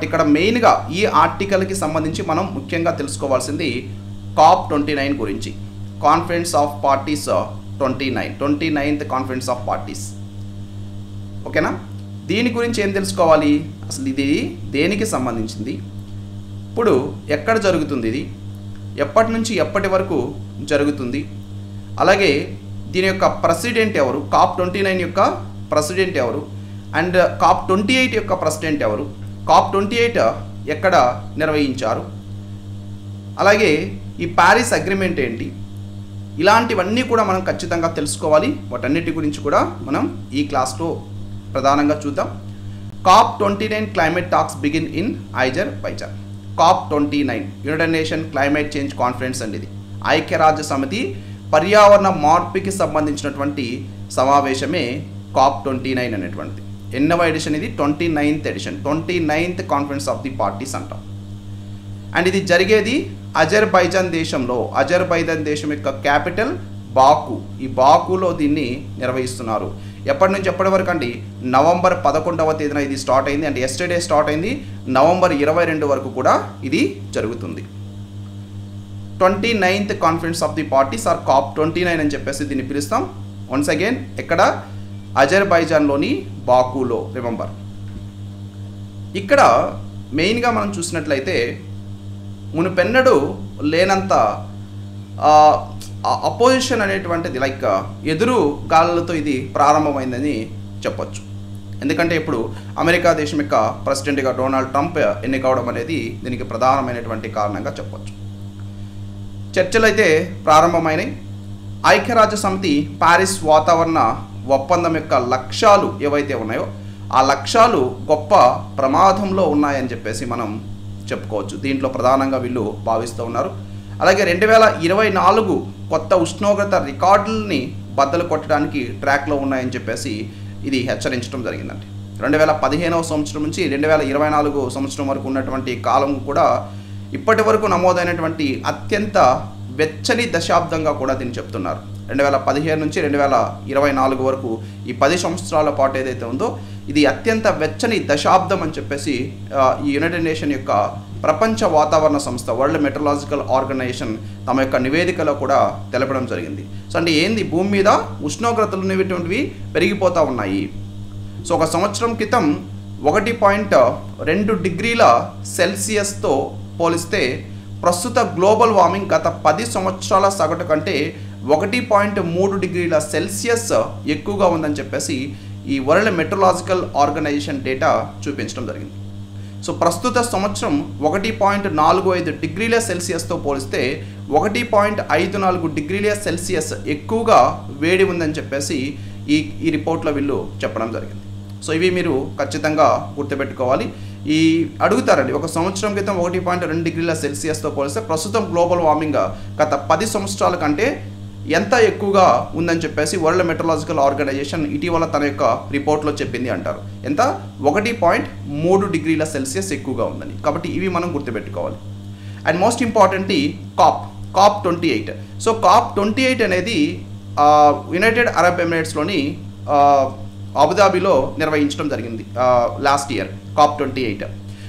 ఇక్కడ మెయిన్గా ఈ ఆర్టికల్కి సంబంధించి మనం ముఖ్యంగా తెలుసుకోవాల్సింది COP29 గురించి, conference of parties 29th conference of parties. ఓకేనా, దీని గురించి ఏం తెలుసుకోవాలి, అసలు ఇది దేనికి సంబంధించింది, ఇప్పుడు ఎక్కడ జరుగుతుంది, ఇది ఎప్పటి నుంచి ఎప్పటి వరకు జరుగుతుంది, అలాగే దీని యొక్క ప్రెసిడెంట్ ఎవరు, COP29 యొక్క ప్రెసిడెంట్ ఎవరు, అండ్ COP28 యొక్క ప్రెసిడెంట్ ఎవరు, COP28 ఎక్కడ నిర్వహించారు, అలాగే ఈ ప్యారిస్ అగ్రిమెంట్ ఏంటి, ఇలాంటివన్నీ కూడా మనం ఖచ్చితంగా తెలుసుకోవాలి. వాటన్నిటి గురించి కూడా మనం ఈ క్లాస్లో ప్రధానంగా చూద్దాం. COP29 climate talks begin in Azerbaijan. COP29 United nation climate change conference అండి. ఇది ఐక్యరాజ్య సమితి పర్యావరణ మార్పుకి సంబంధించినటువంటి సమావేశమే COP29 అనేటువంటిది. ఎన్నవ ఎడిషన్ ఇది, 29th edition, 29th conference of the parties అంటాం. అండ్ ఇది జరిగేది అజర్బైజాన్ దేశంలో. అజర్బైజాన్ దేశం యొక్క క్యాపిటల్ బాకు. ఈ బాకులో దీన్ని నిర్వహిస్తున్నారు. ఎప్పటి నుంచి ఎప్పటి వరకు అండి, నవంబర్ 11వ తేదీన ఇది స్టార్ట్ అయింది. అంటే ఎస్టర్డే స్టార్ట్ అయింది, నవంబర్ 22 వరకు కూడా ఇది జరుగుతుంది. 29th conference of the parties or COP29 అని చెప్పేసి దీన్ని పిలుస్తాం. వన్స్ అగైన్ ఎక్కడ, అజర్బైజాన్లోని బాకులో. రిమెంబర్, ఇక్కడ మెయిన్గా మనం చూసినట్లయితే మునుపెన్నడూ లేనంత అపోజిషన్ అనేటువంటిది, లైక్ ఎదురు గాలులతో ఇది ప్రారంభమైందని చెప్పొచ్చు. ఎందుకంటే ఇప్పుడు అమెరికా దేశం యొక్క ప్రెసిడెంట్గా డొనాల్డ్ ట్రంప్ ఎన్నికవడం అనేది దీనికి ప్రధానమైనటువంటి కారణంగా చెప్పొచ్చు. చర్చలు అయితే ప్రారంభమైనాయి. ఐక్యరాజ్య సమితి ప్యారిస్ వాతావరణ ఒప్పందం యొక్క లక్ష్యాలు ఏవైతే ఉన్నాయో ఆ లక్ష్యాలు గొప్ప ప్రమాదంలో ఉన్నాయని చెప్పేసి మనం చెప్పుకోవచ్చు. దీంట్లో ప్రధానంగా వీళ్ళు భావిస్తూ ఉన్నారు. అలాగే 2024 కొత్త ఉష్ణోగ్రత రికార్డుల్ని బద్దలు కొట్టడానికి ట్రాక్లో ఉన్నాయని చెప్పేసి ఇది హెచ్చరించడం జరిగిందండి. 2015వ సంవత్సరం నుంచి 2024 సంవత్సరం వరకు ఉన్నటువంటి కాలం కూడా ఇప్పటి వరకు నమోదైనటువంటి అత్యంత వెచ్చని దశాబ్దంగా కూడా దీన్ని చెప్తున్నారు. 2015 నుంచి 2024 వరకు ఈ 10 సంవత్సరాల పాటు ఏదైతే ఉందో ఇది అత్యంత వెచ్చని దశాబ్దం అని చెప్పేసి ఈ యునైటెడ్ నేషన్ యొక్క ప్రపంచ వాతావరణ సంస్థ, వరల్డ్ మెట్రలాజికల్ ఆర్గనైజేషన్ తమ యొక్క నివేదికలో కూడా తెలపడం జరిగింది. సో అంటే ఏంది, భూమి మీద ఉష్ణోగ్రతలు అనేటువంటివి పెరిగిపోతూ ఉన్నాయి. సో ఒక సంవత్సరం క్రితం 1.2 డిగ్రీల సెల్సియస్తో పోలిస్తే ప్రస్తుత గ్లోబల్ వార్మింగ్ గత 10 సంవత్సరాల సగటు కంటే 1.3 డిగ్రీల సెల్సియస్ ఎక్కువగా ఉందని చెప్పేసి ఈ వరల్డ్ మెట్రలాజికల్ ఆర్గనైజేషన్ డేటా చూపించడం జరిగింది. సో ప్రస్తుత సంవత్సరం 1.45 డిగ్రీల సెల్సియస్తో పోలిస్తే 1.54 డిగ్రీల సెల్సియస్ ఎక్కువగా వేడి ఉందని చెప్పేసి ఈ రిపోర్ట్లో వీళ్ళు చెప్పడం జరిగింది. సో ఇవి మీరు ఖచ్చితంగా గుర్తుపెట్టుకోవాలి. ఈ అడుగుతారండి, ఒక సంవత్సరం క్రితం 1.2 డిగ్రీల సెల్సియస్తో పోలిస్తే ప్రస్తుతం గ్లోబల్ వార్మింగ్ గత 10 సంవత్సరాల కంటే ఎంత ఎక్కువగా ఉందని చెప్పేసి వరల్డ్ మెట్రలాజికల్ ఆర్గనైజేషన్ ఇటీవల తన యొక్క రిపోర్ట్లో చెప్పింది అంటారు. ఎంత, 1.3 డిగ్రీల సెల్సియస్ ఎక్కువగా ఉందని. కాబట్టి ఇవి మనం గుర్తుపెట్టుకోవాలి. And most importantly COP28. So COP28 అనేది యునైటెడ్ అరబ్ ఎమిరేట్స్లోని అబుదాబిలో నిర్వహించడం జరిగింది లాస్ట్ ఇయర్. COP28.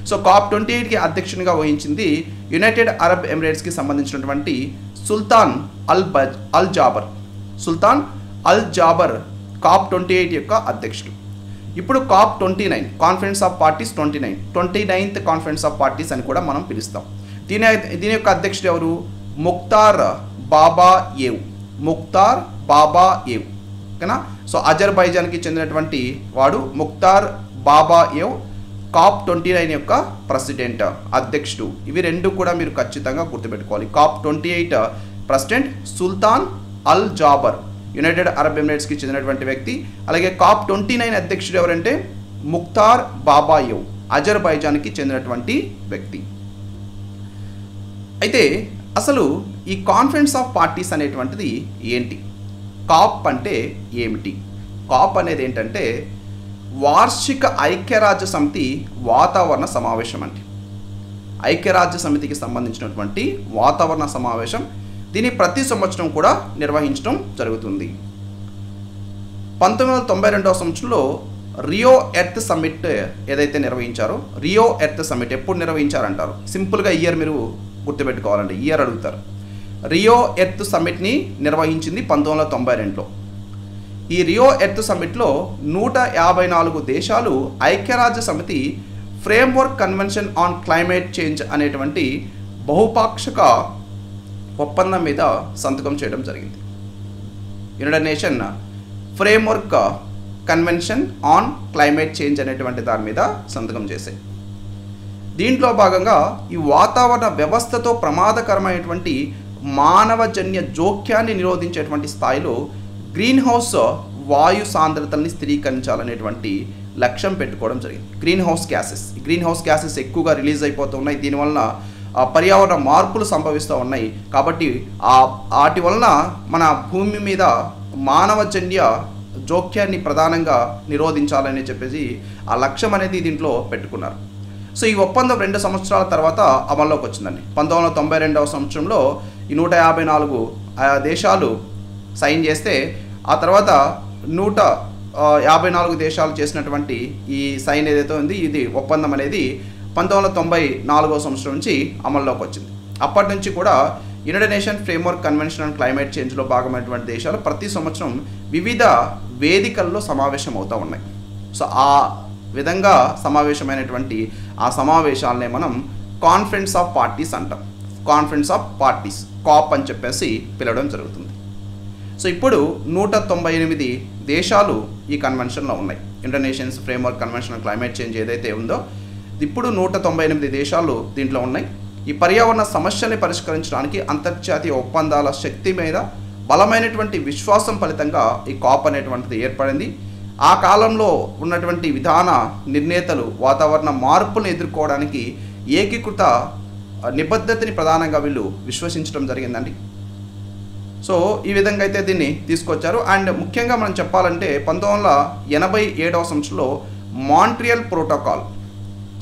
సో COP28కి అధ్యక్షునిగా వహించింది యునైటెడ్ అరబ్ ఎమిరేట్స్కి సంబంధించినటువంటి సుల్తాన్ అల్ జాబర్. సుల్తాన్ అల్ జాబర్ COP28 యొక్క అధ్యక్షుడు. ఇప్పుడు COP29 conference of parties 29th conference of parties అని కూడా మనం పిలుస్తాం. దీని యొక్క అధ్యక్షుడు ఎవరు, ముఖ్తార్ బాబాయేవ్. ముఖ్తార్ బాబాయేవ్, ఓకేనా. సో అజర్బైజాన్కి చెందినటువంటి వాడు ముఖ్తార్ బాబాయేవ్ COP29 యొక్క ప్రెసిడెంట్, అధ్యక్షుడు. ఇవి రెండు కూడా మీరు ఖచ్చితంగా గుర్తుపెట్టుకోవాలి. COP28 ప్రెసిడెంట్ సుల్తాన్ అల్ జాబర్, యునైటెడ్ అరబ్ ఎమిరేట్స్కి చెందినటువంటి వ్యక్తి. అలాగే COP29 అధ్యక్షుడు ఎవరంటే ముఖ్తార్ బాబాయేవ్, అజర్బైజాన్కి చెందినటువంటి వ్యక్తి. అయితే అసలు ఈ కాన్ఫరెన్స్ ఆఫ్ పార్టీస్ అనేటువంటిది ఏంటి, కాప్ అంటే ఏమిటి? కాప్ అనేది ఏంటంటే వార్షిక ఐక్యరాజ్య సమితి వాతావరణ సమావేశం అండి. ఐక్యరాజ్య సమితికి సంబంధించినటువంటి వాతావరణ సమావేశం. దీన్ని ప్రతి సంవత్సరం కూడా నిర్వహించడం జరుగుతుంది. 1992వ సంవత్సరంలో రియో ఎర్త్ సమ్మిట్ ఏదైతే నిర్వహించారో, రియో ఎర్త్ సమ్మిట్ ఎప్పుడు నిర్వహించారంటారు. సింపుల్గా ఇయర్ మీరు గుర్తుపెట్టుకోవాలండి, ఇయర్ అడుగుతారు. రియో ఎర్త్ సమ్మిట్ని నిర్వహించింది 1992లో. ఈ రియో ఎర్త్ సమ్మిట్లో 154 దేశాలు ఐక్యరాజ్య సమితి framework convention on climate change అనేటువంటి బహుపాక్షిక ఒప్పందం మీద సంతకం చేయడం జరిగింది. United Nation framework convention on climate change అనేటువంటి దాని మీద సంతకం చేశాయి. దీంట్లో భాగంగా ఈ వాతావరణ వ్యవస్థతో ప్రమాదకరమైనటువంటి మానవజన్య జోక్యాన్ని నిరోధించేటువంటి స్థాయిలో గ్రీన్ హౌస్ వాయు సాంద్రతల్ని స్థిరీకరించాలనేటువంటి లక్ష్యం పెట్టుకోవడం జరిగింది. గ్రీన్ హౌస్ గ్యాసెస్ ఎక్కువగా రిలీజ్ అయిపోతూ ఉన్నాయి. దీనివలన పర్యావరణ మార్పులు సంభవిస్తూ ఉన్నాయి. కాబట్టి వాటి వలన మన భూమి మీద మానవజన్య జోక్యాన్ని ప్రధానంగా నిరోధించాలని చెప్పేసి ఆ లక్ష్యం అనేది దీంట్లో పెట్టుకున్నారు. సో ఈ ఒప్పందం 2 సంవత్సరాల తర్వాత అమల్లోకి వచ్చిందండి. 1992వ సంవత్సరంలో ఈ 154 దేశాలు సైన్ చేస్తే, ఆ తర్వాత 154 దేశాలు చేసినటువంటి ఈ సైన్ ఏదైతే ఉంది, ఇది ఒప్పందం అనేది 1994వ సంవత్సరం నుంచి అమల్లోకి వచ్చింది. అప్పటి నుంచి కూడా United Nation framework convention on climate చేంజ్లో భాగమైనటువంటి దేశాలు ప్రతి సంవత్సరం వివిధ వేదికల్లో సమావేశం అవుతూ ఉన్నాయి. సో ఆ విధంగా సమావేశమైనటువంటి ఆ సమావేశాలనే మనం కాన్ఫరెన్స్ ఆఫ్ పార్టీస్ అంటాం. కాన్ఫరెన్స్ ఆఫ్ పార్టీస్, కాప్ అని చెప్పేసి పిలవడం జరుగుతుంది. సో ఇప్పుడు 198 దేశాలు ఈ కన్వెన్షన్లో ఉన్నాయి. United Nations framework convention on climate change ఏదైతే ఉందో ఇప్పుడు 198 దేశాలు దీంట్లో ఉన్నాయి. ఈ పర్యావరణ సమస్యల్ని పరిష్కరించడానికి అంతర్జాతీయ ఒప్పందాల శక్తి మీద బలమైనటువంటి విశ్వాసం ఫలితంగా ఈ కాప్ అనేటువంటిది ఏర్పడింది. ఆ కాలంలో ఉన్నటువంటి విధాన నిర్ణేతలు వాతావరణ మార్పులను ఎదుర్కోవడానికి ఏకీకృత నిబద్ధతని ప్రధానంగా వీళ్ళు విశ్వసించడం జరిగిందండి. సో ఈ విధంగా అయితే దీన్ని తీసుకొచ్చారు. అండ్ ముఖ్యంగా మనం చెప్పాలంటే 1987వ సంవత్సరంలో మాంట్రియల్ ప్రోటోకాల్.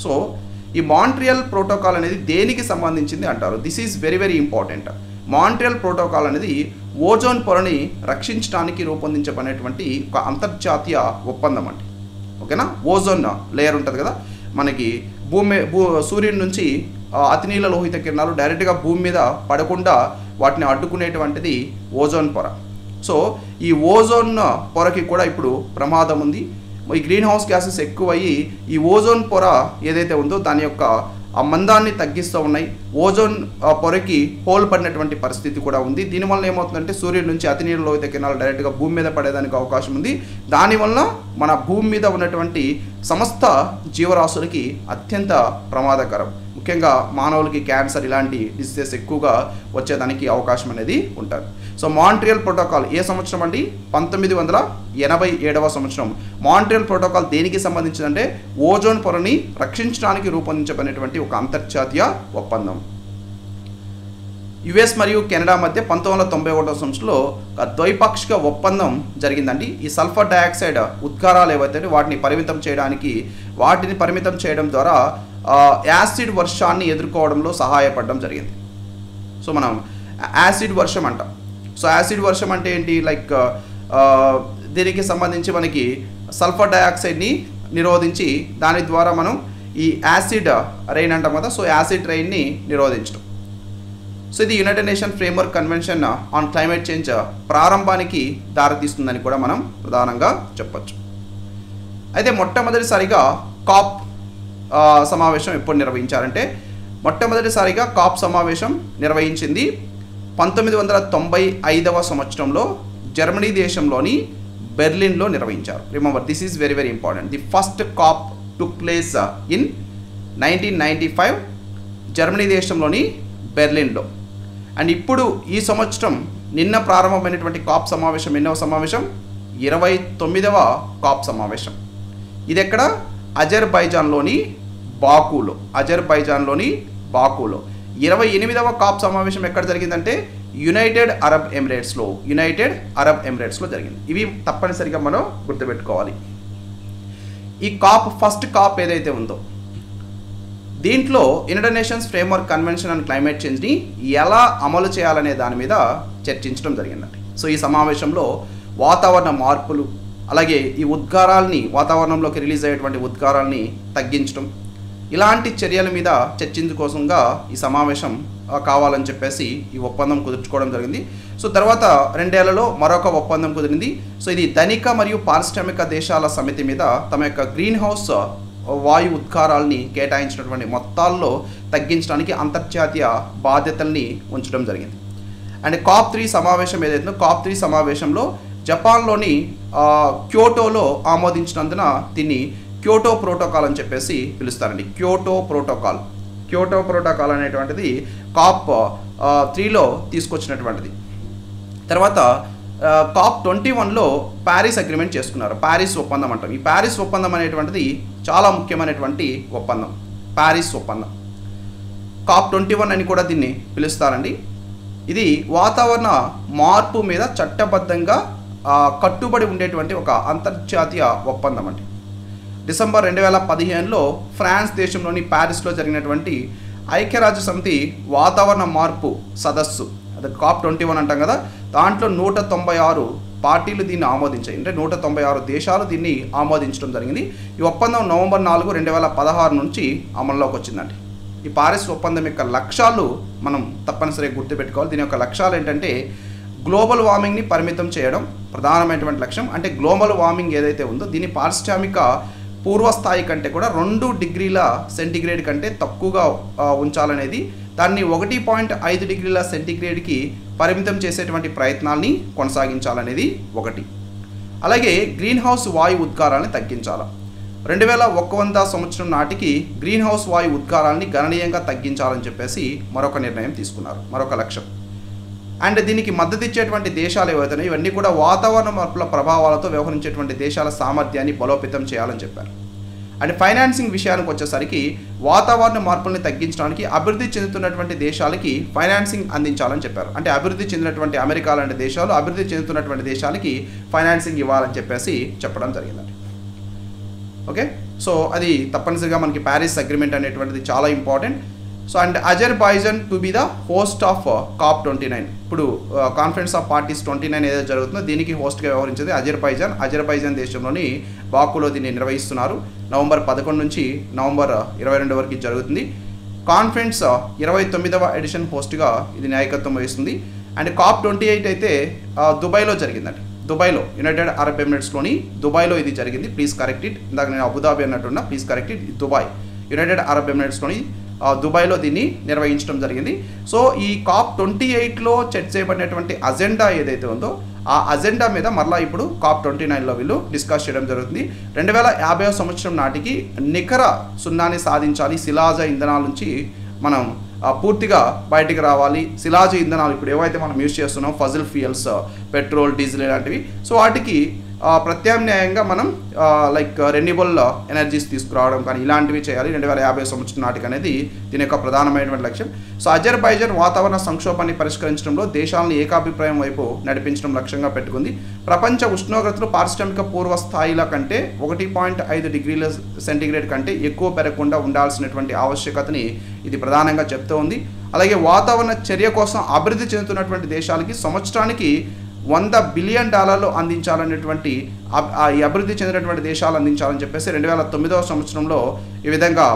సో ఈ మాంట్రియల్ ప్రోటోకాల్ అనేది దేనికి సంబంధించింది అంటారు. This is very very important. Montreal protocol అనేది ఓజోన్ పొరని రక్షించడానికి రూపొందించబడినటువంటి ఒక అంతర్జాతీయ ఒప్పందం అండి. ఓకేనా. ఓజోన్ లేయర్ ఉంటుంది కదా మనకి, సూర్యుడి నుంచి అతినీల లోహిత కిరణాలు డైరెక్ట్గా భూమి మీద పడకుండా వాటిని అడ్డుకునేటువంటిది ఓజోన్ పొర. సో ఈ ఓజోన్ పొరకి కూడా ఇప్పుడు ప్రమాదం ఉంది. ఈ గ్రీన్ హౌస్ గ్యాసెస్ ఎక్కువయ్యి ఈ ఓజోన్ పొర ఏదైతే ఉందో దాని యొక్క ఆ మందాన్ని తగ్గిస్తూ ఉన్నాయి. ఓజోన్ పొరకి హోల్ పడినటువంటి పరిస్థితి కూడా ఉంది. దీనివల్ల ఏమవుతుందంటే సూర్యుడి నుంచి అతినీల లోహిత కిరణాలు డైరెక్ట్గా భూమి మీద పడేదానికి అవకాశం ఉంది. దానివల్ల మన భూమి మీద ఉన్నటువంటి సమస్త జీవరాశులకి అత్యంత ప్రమాదకరం. ముఖ్యంగా మానవులకి క్యాన్సర్ ఇలాంటి డిసీజెస్ ఎక్కువగా వచ్చేదానికి అవకాశం అనేది ఉంటుంది. సో మాంట్రియల్ ప్రోటోకాల్ ఏ సంవత్సరం అండి? 1987వ సంవత్సరం. మాంట్రియల్ ప్రోటోకాల్ దేనికి సంబంధించిందంటే ఓజోన్ పొరని రక్షించడానికి రూపొందించబడినటువంటి ఒక అంతర్జాతీయ ఒప్పందం. యుఎస్ మరియు కెనడా మధ్య 1991వ సంవత్సరంలో ఒక ద్వైపాక్షిక ఒప్పందం జరిగిందండి. ఈ సల్ఫర్ డయాక్సైడ్ ఉద్గారాలు ఏవైతే వాటిని పరిమితం చేయడం ద్వారా యాసిడ్ వర్షాన్ని ఎదుర్కోవడంలో సహాయపడడం జరిగింది. సో మనం యాసిడ్ వర్షం అంటాం. సో యాసిడ్ వర్షం అంటే ఏంటి? లైక్ దీనికి సంబంధించి మనకి సల్ఫర్ డయాక్సైడ్ని నిరోధించి దాని ద్వారా మనం ఈ యాసిడ్ రెయిన్ అంటాం కదా, సో యాసిడ్ రెయిన్ని నిరోధించడం. సో ఇది United Nation framework convention on climate change ప్రారంభానికి దారితీస్తుందని కూడా మనం ప్రధానంగా చెప్పచ్చు. అయితే మొట్టమొదటిసారిగా కాప్ సమావేశం ఎప్పుడు నిర్వహించారంటే మొట్టమొదటిసారిగా కాప్ సమావేశం నిర్వహించింది 1995వ సంవత్సరంలో జర్మనీ దేశంలోని బెర్లిన్లో నిర్వహించారు. Remember, this is very very important. The first COP took place in 1995 Germany దేశంలోని బెర్లిన్లో. అండ్ ఇప్పుడు ఈ సంవత్సరం నిన్న ప్రారంభమైనటువంటి కాప్ సమావేశం ఎన్నవ సమావేశం? 29వ కాప్ సమావేశం. ఇది ఎక్కడ? అజర్బైజాన్లోని బాకులో. 28వ కాప్ సమావేశం ఎక్కడ జరిగిందంటే యునైటెడ్ అరబ్ ఎమిరేట్స్లో జరిగింది. ఇవి తప్పనిసరిగా మనం గుర్తుపెట్టుకోవాలి. ఈ ఫస్ట్ కాప్ ఏదైతే ఉందో దీంట్లో United Nations framework convention on climate చేంజ్ని ఎలా అమలు చేయాలనే దాని మీద చర్చించడం జరిగిందండి. సో ఈ సమావేశంలో వాతావరణ మార్పులు, అలాగే ఈ ఉద్గారాల్ని, వాతావరణంలోకి రిలీజ్ అయ్యేటువంటి ఉద్గారాల్ని తగ్గించడం, ఇలాంటి చర్యల మీద చర్చించుకోసంగా ఈ సమావేశం కావాలని చెప్పేసి ఈ ఒప్పందం కుదుర్చుకోవడం జరిగింది. సో తర్వాత 2 ఏళ్లలో మరొక ఒప్పందం కుదిరింది. సో ఇది ధనిక మరియు పారిశ్రామిక దేశాల సమితి మీద తమ యొక్క గ్రీన్ హౌస్ వాయు ఉద్గారాలని కేటాయించినటువంటి మొత్తాల్లో తగ్గించడానికి అంతర్జాతీయ బాధ్యతల్ని ఉంచడం జరిగింది. అండ్ COP3 సమావేశం ఏదైతుందో COP3 సమావేశంలో జపాన్లోని క్యోటోలో ఆమోదించినందున దీన్ని క్యోటో ప్రోటోకాల్ అని చెప్పేసి పిలుస్తారండి. క్యోటో ప్రోటోకాల్ అనేటువంటిది COP3లో తీసుకొచ్చినటువంటిది. తర్వాత COP21లో ప్యారిస్ అగ్రిమెంట్ చేసుకున్నారు. ప్యారిస్ ఒప్పందం అంటాం. ఈ ప్యారిస్ ఒప్పందం అనేటువంటిది చాలా ముఖ్యమైనటువంటి ఒప్పందం. ప్యారిస్ ఒప్పందం COP21 అని కూడా దీన్ని పిలుస్తారండి. ఇది వాతావరణ మార్పు మీద చట్టబద్ధంగా కట్టుబడి ఉండేటువంటి ఒక అంతర్జాతీయ ఒప్పందం అండి. డిసెంబర్ 2015లో ఫ్రాన్స్ దేశంలోని ప్యారిస్లో జరిగినటువంటి ఐక్యరాజ్య సమితి వాతావరణ మార్పు సదస్సు, అది COP21 అంటాం కదా, దాంట్లో 196 పార్టీలు దీన్ని ఆమోదించాయి. అంటే 196 దేశాలు దీన్ని ఆమోదించడం జరిగింది. ఈ ఒప్పందం నవంబర్ 4, 2016 నుంచి అమల్లోకి వచ్చిందండి. ఈ ప్యారిస్ ఒప్పందం యొక్క లక్ష్యాలు మనం తప్పనిసరిగా గుర్తుపెట్టుకోవాలి. దీని యొక్క లక్ష్యాలు ఏంటంటే గ్లోబల్ వార్మింగ్ని పరిమితం చేయడం ప్రధానమైనటువంటి లక్ష్యం. అంటే గ్లోబల్ వార్మింగ్ ఏదైతే ఉందో దీన్ని పారిశ్రామిక పూర్వస్థాయి కంటే కూడా 2 డిగ్రీల సెంటీగ్రేడ్ కంటే తక్కువగా ఉంచాలనేది, దాన్ని 1.5 డిగ్రీల సెంటీగ్రేడ్కి పరిమితం చేసేటువంటి ప్రయత్నాల్ని కొనసాగించాలనేది ఒకటి. అలాగే గ్రీన్ హౌస్ వాయు ఉద్గారాలని తగ్గించాలి. 2100 సంవత్సరం నాటికి గ్రీన్ హౌస్ వాయు ఉద్గారాలని గణనీయంగా తగ్గించాలని చెప్పేసి మరొక నిర్ణయం తీసుకున్నారు, మరొక లక్ష్యం. అండ్ దీనికి మద్దతు ఇచ్చేటువంటి దేశాలు ఏవైతున్నాయో ఇవన్నీ కూడా వాతావరణ మార్పుల ప్రభావాలతో వ్యవహరించేటువంటి దేశాల సామర్థ్యాన్ని బలోపేతం చేయాలని చెప్పారు. అండ్ ఫైనాన్సింగ్ విషయానికి వచ్చేసరికి వాతావరణ మార్పుల్ని తగ్గించడానికి అభివృద్ధి చెందుతున్నటువంటి దేశాలకి ఫైనాన్సింగ్ అందించాలని చెప్పారు. అంటే అభివృద్ధి చెందినటువంటి అమెరికా లాంటి దేశాలు అభివృద్ధి చెందుతున్నటువంటి దేశాలకి ఫైనాన్సింగ్ ఇవ్వాలని చెప్పేసి చెప్పడం జరిగిందండి. ఓకే, సో అది తప్పనిసరిగా మనకి ప్యారిస్ అగ్రిమెంట్ అనేటువంటిది చాలా important. So and Azerbaijan to be the host of COP29. ఇప్పుడు కాన్ఫరెన్స్ ఆఫ్ పార్టీస్ 29 ఏదైతే జరుగుతుందో దీనికి హోస్ట్గా వ్యవహరించేది అజర్బైజాన్ దేశంలోని బాకులో దీన్ని నిర్వహిస్తున్నారు. నవంబర్ 11 నుంచి నవంబర్ 22 వరకు జరుగుతుంది. కాన్ఫరెన్స్ 29వ ఎడిషన్ హోస్ట్గా ఇది నాయకత్వం వహిస్తుంది. అండ్ COP28 అయితే దుబాయ్లో జరిగిందండి. దుబాయ్లో, యునైటెడ్ అరబ్ ఎమిరేట్స్లోని దుబాయ్లో ఇది జరిగింది. Please correct it. ఇందాక నేను అబుదాబి అన్నట్టున్నా, please correct it. Dubai, United Arab ఎమిరేట్స్లోని దుబాయ్లో దీన్ని నిర్వహించడం జరిగింది. సో ఈ COP28లో చర్చ చేయబడినటువంటి అజెండా ఏదైతే ఉందో ఆ అజెండా మీద మరలా ఇప్పుడు COP29లో వీళ్ళు డిస్కస్ చేయడం జరుగుతుంది. 2050 సంవత్సరం నాటికి నికర సున్నాన్ని సాధించాలి. శిలాజ ఇంధనాల నుంచి మనం పూర్తిగా బయటికి రావాలి. శిలాజ ఇంధనాలు ఇప్పుడు ఏవైతే మనం యూజ్ చేస్తున్నాం, ఫజిల్ ఫ్యూయల్స్, పెట్రోల్, డీజిల్ ఇలాంటివి, సో వాటికి ప్రత్యామ్నాయంగా మనం లైక్ రెన్యూబుల్ ఎనర్జీస్ తీసుకురావడం కానీ ఇలాంటివి చేయాలి 2050 సంవత్సరం నాటికి అనేది దీని యొక్క ప్రధానమైనటువంటి లక్ష్యం. సో అజర్బైజాన్ వాతావరణ సంక్షోభాన్ని పరిష్కరించడంలో దేశాలను ఏకాభిప్రాయం వైపు నడిపించడం లక్ష్యంగా పెట్టుకుంది. ప్రపంచ ఉష్ణోగ్రతలు పారిశ్రామిక పూర్వ స్థాయిల కంటే 1.5 డిగ్రీల సెంటీగ్రేడ్ కంటే ఎక్కువ పెరగకుండా ఉండాల్సినటువంటి ఆవశ్యకతని ఇది ప్రధానంగా చెప్తూ ఉంది. అలాగే వాతావరణ చర్య కోసం అభివృద్ధి చెందుతున్నటువంటి దేశాలకి సంవత్సరానికి $100 బిలియన్ అందించాలనేటువంటి ఈ అభివృద్ధి చెందినటువంటి దేశాలు అందించాలని చెప్పేసి 2009వ సంవత్సరంలో ఈ విధంగా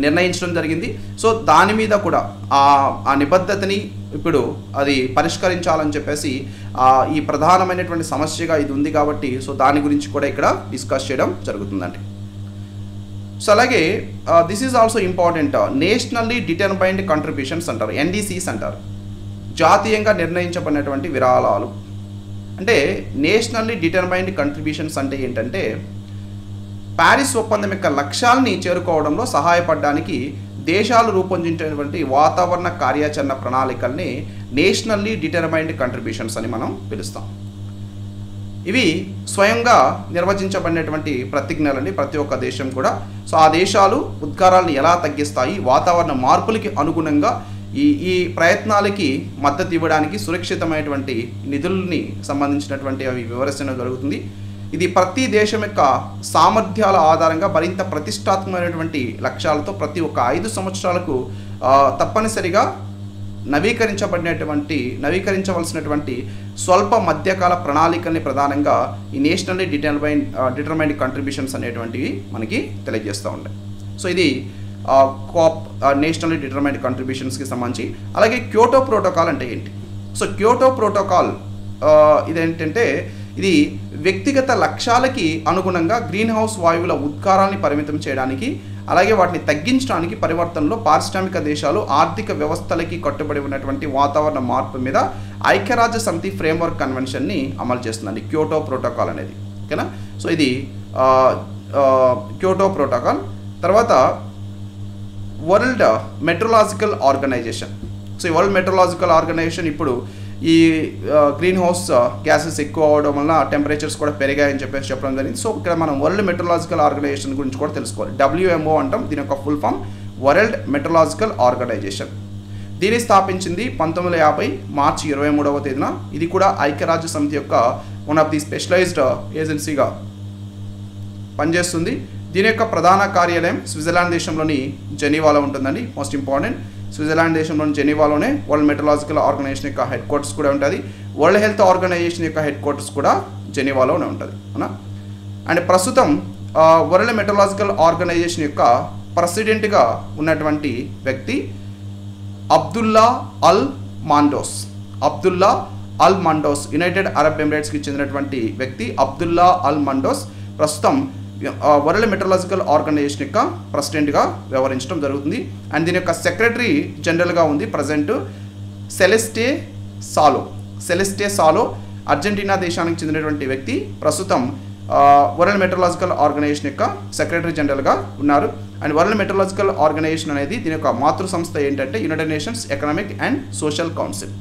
నిర్ణయించడం జరిగింది. సో దాని మీద కూడా ఆ నిబద్ధతని ఇప్పుడు అది పరిష్కరించాలని చెప్పేసి ఈ ప్రధానమైనటువంటి సమస్యగా ఇది ఉంది కాబట్టి సో దాని గురించి కూడా ఇక్కడ డిస్కస్ చేయడం జరుగుతుందండి. సో అలాగే this is also important, nationally determined contributions అంటారు, NDCs అంటారు, జాతీయంగా నిర్ణయించబడినటువంటి విరాళాలు. అంటే నేషనల్లీ డిటర్మైన్డ్ కంట్రిబ్యూషన్స్ అంటే ఏంటంటే ప్యారిస్ ఒప్పందం యొక్క లక్ష్యాలని చేరుకోవడంలో సహాయపడడానికి దేశాలు రూపొందించినటువంటి వాతావరణ కార్యాచరణ ప్రణాళికల్ని నేషనల్లీ డిటర్మైన్డ్ కంట్రిబ్యూషన్స్ అని మనం పిలుస్తాం. ఇవి స్వయంగా నిర్వచించబడినటువంటి ప్రతిజ్ఞలండి ప్రతి ఒక్క దేశం కూడా. సో ఆ దేశాలు ఉద్గారాలను ఎలా తగ్గిస్తాయి, వాతావరణ మార్పులకి అనుగుణంగా ఈ ప్రయత్నాలకి మద్దతు ఇవ్వడానికి సురక్షితమైనటువంటి నిధుల్ని సంబంధించినటువంటి అవి వివరించడం జరుగుతుంది. ఇది ప్రతి దేశం యొక్క సామర్థ్యాల ఆధారంగా మరింత ప్రతిష్టాత్మకమైనటువంటి లక్ష్యాలతో ప్రతి ఒక్క 5 సంవత్సరాలకు తప్పనిసరిగా నవీకరించవలసినటువంటి స్వల్ప మధ్యకాల ప్రణాళికల్ని ప్రధానంగా ఈ నేషనల్లీ డిటర్మైన్డ్ కంట్రిబ్యూషన్స్ అనేటువంటివి మనకి తెలియజేస్తూ ఉంటాయి. సో ఇది కాప్ నేషనల్లీ డిటర్మైన్డ్ కంట్రిబ్యూషన్స్కి సంబంధించి. అలాగే క్యోటో ప్రోటోకాల్ అంటే ఏంటి? సో క్యోటో ప్రోటోకాల్ ఇదేంటంటే ఇది వ్యక్తిగత లక్ష్యాలకి అనుగుణంగా గ్రీన్ హౌస్ వాయువుల ఉద్గారాన్ని పరిమితం చేయడానికి, అలాగే వాటిని తగ్గించడానికి పరివర్తనలో పారిశ్రామిక దేశాలు ఆర్థిక వ్యవస్థలకి కట్టుబడి ఉన్నటువంటి వాతావరణ మార్పు మీద ఐక్యరాజ్య సమితి ఫ్రేమ్వర్క్ కన్వెన్షన్ని అమలు చేస్తుందండి క్యోటో ప్రోటోకాల్ అనేది. ఓకేనా? సో ఇది క్యోటో ప్రోటోకాల్. తర్వాత వరల్డ్ మెట్రోలాజికల్ ఆర్గనైజేషన్. సో ఈ వరల్డ్ మెట్రోలాజికల్ ఆర్గనైజేషన్ ఇప్పుడు ఈ గ్రీన్ హౌస్ గ్యాసెస్ ఎక్కువ అవడం వల్ల టెంపరేచర్స్ కూడా పెరిగాయని చెప్పేసి చెప్పడం జరిగింది. సో ఇక్కడ మనం వరల్డ్ మెట్రోలాజికల్ ఆర్గనైజేషన్ గురించి కూడా తెలుసుకోవాలి. WMO అంటాం, దీని యొక్క full form world meteorological organization. దీన్ని స్థాపించింది 1950 మార్చి 23వ తేదీన. ఇది కూడా ఐక్యరాజ్య సమితి యొక్క వన్ ఆఫ్ ది స్పెషలైజ్డ్ ఏజెన్సీగా పనిచేస్తుంది. దీని యొక్క ప్రధాన కార్యాలయం స్విట్జర్లాండ్ దేశంలోని జెనీవాలో ఉంటుందండి. మోస్ట్ ఇంపార్టెంట్, స్విట్జర్లాండ్ దేశంలోని జెనీవాలోనే వరల్డ్ మెట్రోలాజికల్ ఆర్గనైజేషన్ యొక్క హెడ్ క్వార్టర్స్ కూడా ఉంటుంది. వరల్డ్ హెల్త్ ఆర్గనైజేషన్ యొక్క హెడ్ క్వార్టర్స్ కూడా జెనీవాలోనే ఉంటుంది అవునా. అండ్ ప్రస్తుతం వరల్డ్ మెట్రోలాజికల్ ఆర్గనైజేషన్ యొక్క ప్రెసిడెంట్గా ఉన్నటువంటి వ్యక్తి అబ్దుల్లా అల్ మండోస్. యునైటెడ్ అరబ్ ఎమిరేట్స్కి చెందినటువంటి వ్యక్తి అబ్దుల్లా అల్ మండోస్ ప్రస్తుతం వరల్డ్ మెట్రోలాజికల్ ఆర్గనైజేషన్ యొక్క ప్రెసిడెంట్గా వ్యవహరించడం జరుగుతుంది. అండ్ దీని యొక్క సెక్రటరీ జనరల్గా ఉంది ప్రజెంట్ సెలెస్టే సాలో. అర్జెంటీనా దేశానికి చెందినటువంటి వ్యక్తి ప్రస్తుతం వరల్డ్ మెట్రోలాజికల్ ఆర్గనైజేషన్ యొక్క సెక్రటరీ జనరల్గా ఉన్నారు. అండ్ వరల్డ్ మెట్రోలాజికల్ ఆర్గనైజేషన్ అనేది దీని యొక్క మాతృ సంస్థ ఏంటంటే United nations economic and social council.